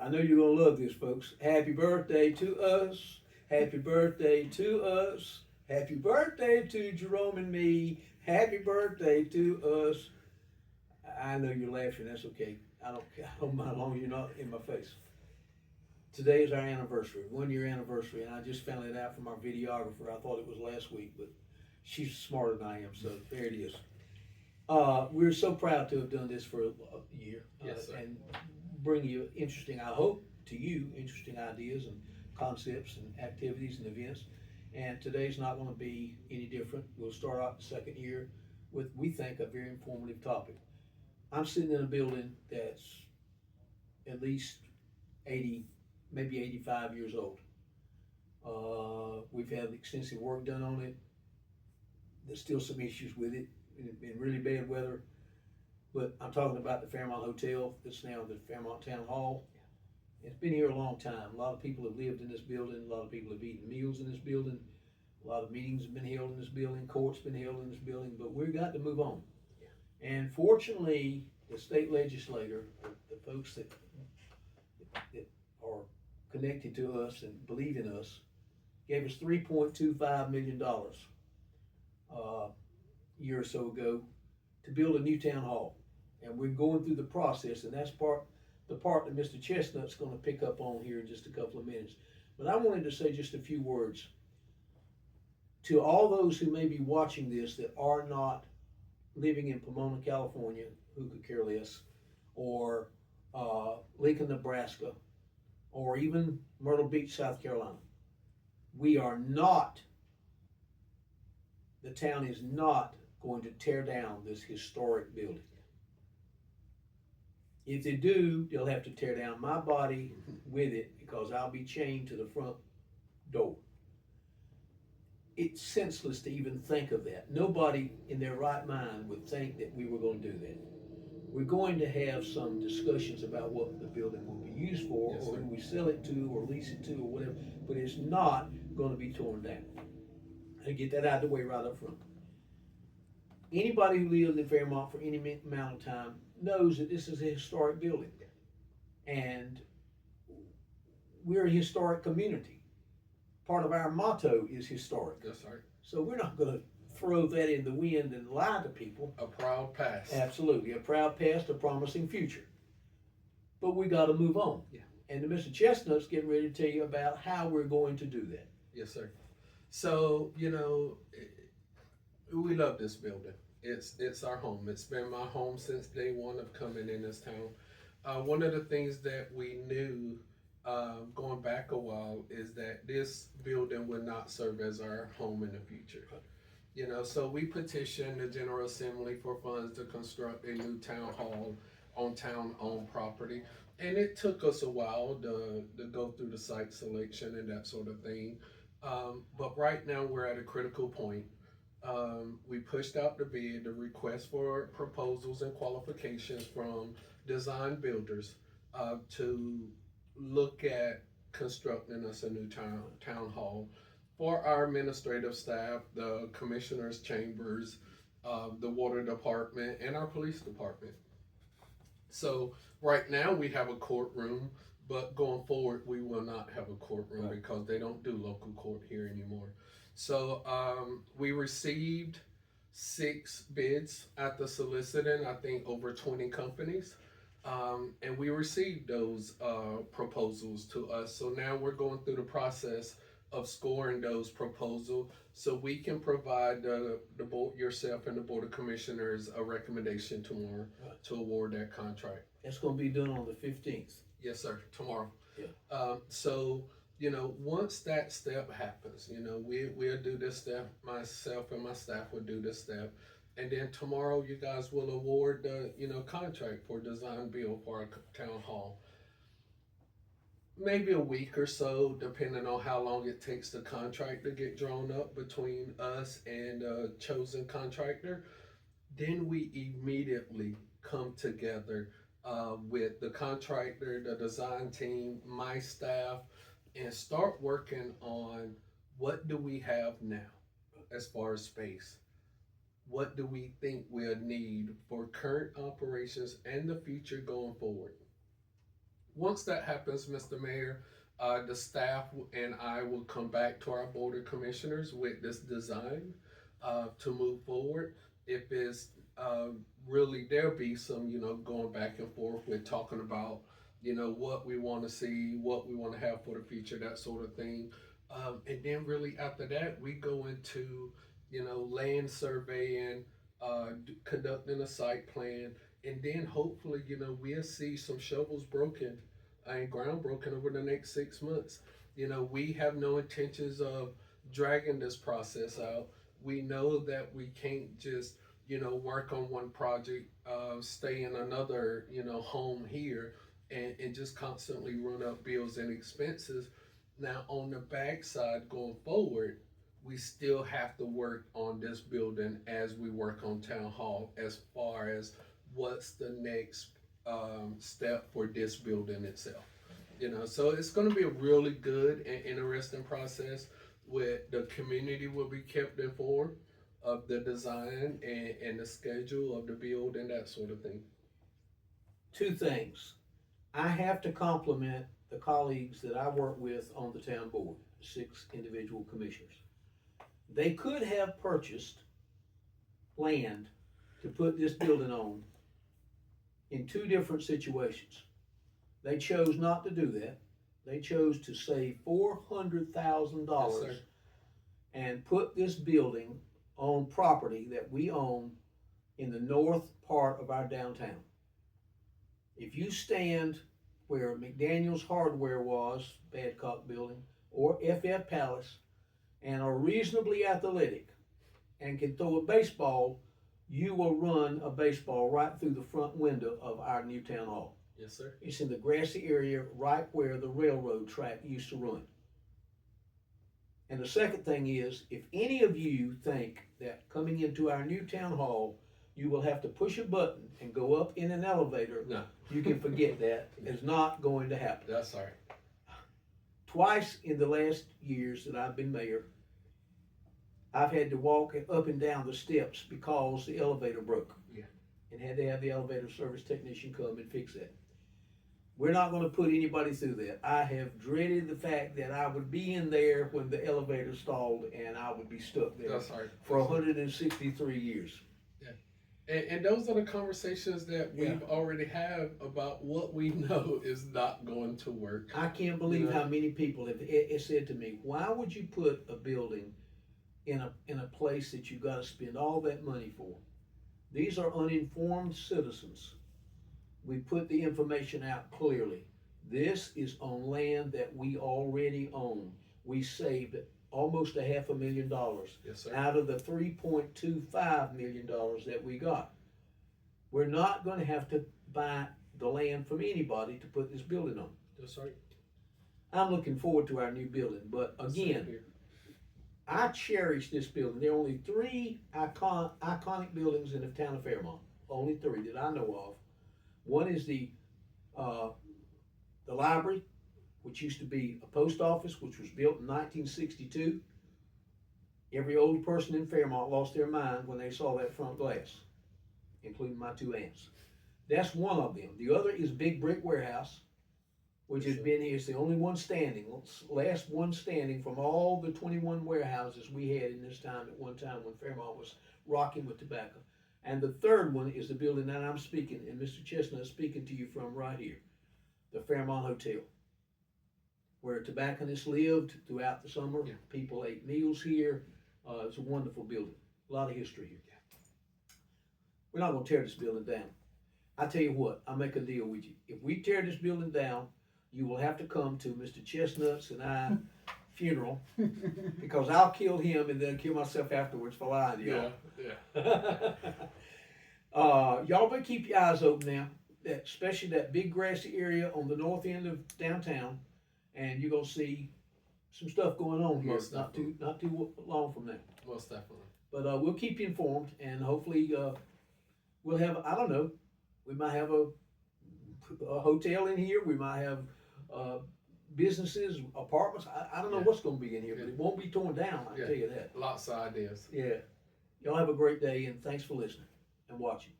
I know you're going to love this, folks. Happy birthday to us. Happy birthday to us. Happy birthday to Jerome and me. Happy birthday to us. I know you're laughing. That's okay. I don't mind as long as you're not in my face. Today is our anniversary, 1 year anniversary, and I just found it out from our videographer. I thought it was last week, but she's smarter than I am, so there it is. We're so proud to have done this for a year. Yes, sir. And bring you interesting, I hope, to you, interesting ideas and concepts and activities and events. And today's not going to be any different. We'll start out the second year with, we think, a very informative topic. I'm sitting in a building that's at least 80, maybe 85 years old. We've had extensive work done on it. There's still some issues with it. It's been really bad weather. But I'm talking about the Fairmont Hotel. That's now the Fairmont Town Hall. It's been here a long time. A lot of people have lived in this building. A lot of people have eaten meals in this building. A lot of meetings have been held in this building. Courts been held in this building. But we've got to move on. And fortunately, the state legislator, the folks that are connected to us and believe in us, gave us $3.25 million a year or so ago to build a new town hall. And we're going through the process, and that's the part that Mr. Chestnut's going to pick up on here in just a couple of minutes. But I wanted to say just a few words to all those who may be watching this that are not living in Pomona, California, who could care less, or Lincoln, Nebraska, or even Myrtle Beach, South Carolina. We are not, the town is not going to tear down this historic building. If they do, they'll have to tear down my body with it because I'll be chained to the front door. It's senseless to even think of that. Nobody in their right mind would think that we were going to do that. We're going to have some discussions about what the building will be used for, Yes, or sir. who we sell it to, or lease it to, or whatever, but it's not going to be torn down. And get that out of the way right up front. Anybody who lived in Fairmont for any amount of time knows that this is a historic building. And we're a historic community. Part of our motto is historic. Yes, sir. So we're not going to throw that in the wind and lie to people. A proud past. Absolutely. A proud past, a promising future. But we got to move on. Yeah. And Mr. Chestnut's getting ready to tell you about how we're going to do that. Yes, sir. So, we love this building. It's our home. It's been my home since day one of coming in this town. One of the things that we knew going back a while is that this building would not serve as our home in the future. So we petitioned the General Assembly for funds to construct a new town hall on town-owned property. And it took us a while to go through the site selection and that sort of thing. But right now we're at a critical point. We pushed out the bid, the request for proposals and qualifications from design builders to look at constructing us a new town hall for our administrative staff, the commissioners' chambers, the water department, and our police department. So right now we have a courtroom, but going forward we will not have a courtroom because they don't do local court here anymore. So we received 6 bids after soliciting, I think, over 20 companies. And we received those proposals to us. So now we're going through the process of scoring those proposals so we can provide the board, yourself and the Board of Commissioners, a recommendation tomorrow to award that contract. That's going to be done on the 15th. Yes, sir, tomorrow. Yeah. So, once that step happens, we'll do this step, myself and my staff will do this step. And then tomorrow you guys will award the, contract for design build for our town hall. Maybe a week or so, depending on how long it takes the contract to get drawn up between us and a chosen contractor. Then we immediately come together with the contractor, the design team, my staff, and start working on what do we have now as far as space. What do we think we'll need for current operations and the future going forward? Once that happens, Mr. Mayor, the staff and I will come back to our board of commissioners with this design to move forward. If it's really, there'll be some, going back and forth with talking about, what we want to see, what we want to have for the future, that sort of thing. And then really after that, we go into, land surveying, conducting a site plan, and then hopefully, we'll see some shovels broken and ground broken over the next 6 months. We have no intentions of dragging this process out. We know that we can't just, work on one project, stay in another, home here, and just constantly run up bills and expenses. Now, on the backside going forward, we still have to work on this building as we work on town hall, as far as what's the next step for this building itself. So it's going to be a really good and interesting process where the community will be kept informed of the design and the schedule of the build and that sort of thing. Two things. I have to compliment the colleagues that I work with on the town board, 6 individual commissioners. They could have purchased land to put this building on in 2 different situations. They chose not to do that. They chose to save $400,000 Yes, and put this building on property that we own in the north part of our downtown. If you stand where McDaniel's Hardware was, Badcock Building, or FF Palace, and are reasonably athletic and can throw a baseball, you will run a baseball right through the front window of our new town hall. Yes, sir. It's in the grassy area right where the railroad track used to run. And the second thing is, if any of you think that coming into our new town hall, you will have to push a button and go up in an elevator, No. you can forget that. It's not going to happen. That's all right. Twice in the last years that I've been mayor, I've had to walk up and down the steps because the elevator broke. Yeah. And had to have the elevator service technician come and fix that. We're not going to put anybody through that. I have dreaded the fact that I would be in there when the elevator stalled and I would be stuck there. That's all right. For 163 years. And those are the conversations that we've already had about what we know is not going to work. I can't believe how many people have said to me, why would you put a building in a place that you got to spend all that money for? These are uninformed citizens. We put the information out clearly. This is on land that we already own. We saved almost $500,000 Yes, sir. out of the $3.25 million that we got. We're not going to have to buy the land from anybody to put this building on. That's right. I'm looking forward to our new building, but again, I cherish this building. There are only 3 iconic buildings in the town of Fairmont. Only 3 that I know of. One is the library, which used to be a post office, which was built in 1962. Every old person in Fairmont lost their mind when they saw that front glass, including my 2 aunts. That's one of them. The other is Big Brick Warehouse, which has been here. It's the only one standing, last one standing from all the 21 warehouses we had in this town at one time when Fairmont was rocking with tobacco. And the third one is the building that I'm speaking, and Mr. Chestnut is speaking to you from right here, the Fairmont Hotel, where tobacconists lived throughout the summer. Yeah. People ate meals here. It's a wonderful building. A lot of history here. We're not going to tear this building down. I tell you what, I'll make a deal with you. If we tear this building down, you will have to come to Mr. Chestnut's and I funeral, because I'll kill him and then kill myself afterwards for lying to y'all. Y'all better keep your eyes open now, especially that big grassy area on the north end of downtown, and you're gonna see some stuff going on here. Most Not too long from now. Most definitely. But we'll keep you informed, and hopefully we'll have, I don't know, we might have a hotel in here. We might have businesses, apartments. I don't know what's going to be in here, but it won't be torn down, I can tell you that. Lots of ideas. Yeah. Y'all have a great day, and thanks for listening and watching.